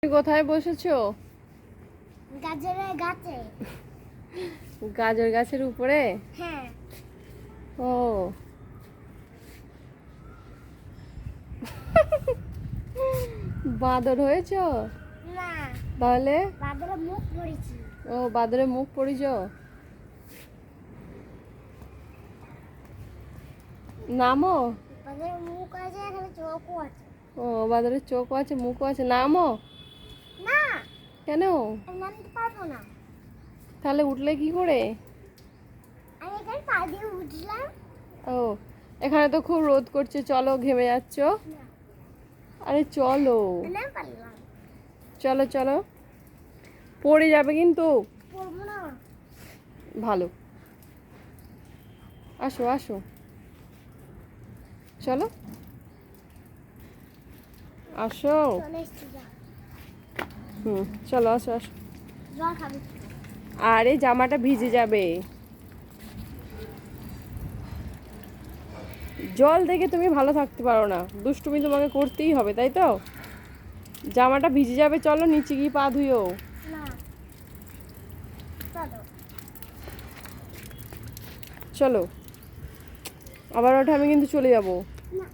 তুমি কোথায় বসেছো? গাজরের গাছে। গাজর গাছের উপরে? হ্যাঁ। ও বাদর হয়েছো? না, তাহলে বাদরে মুখ পড়েছি। ও বাদরে মুখ পড়িছ। নামো। বাদরে মুখ আছে, এখানে চোখও আছে। ও বাদরের চোখও আছে, মুখও আছে। নামো। না, কেন? আমি নামতে পারবো না। তাহলে উঠলে কি করে? আমি এখানে পা দিয়ে উঠলাম। ও এখানে তো খুব রোদ করছে, চলো, ঘেমে যাচ্ছ। না, আরে চলো, না পারলাম। চলো চলো, পড়ে যাবে কিন্তু। পড়বো না। ভালো, আসো আসো, চলো আসো। চলে এসছি, যা। চলো আসো আসো। জল খাবি? আরে জামাটা ভিজে যাবে। জল দেখে তুমি ভালো থাকতে পারো না, দুষ্টুমি তোমাকে করতেই হবে, তাই তো? জামাটা ভিজে যাবে, চলো নিচে গিয়ে পা ধুইও। না, চলো। চলো, আবার ওঠে, আমি কিন্তু চলে যাবো। না,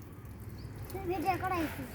তুই ভিডিও করাইছিস।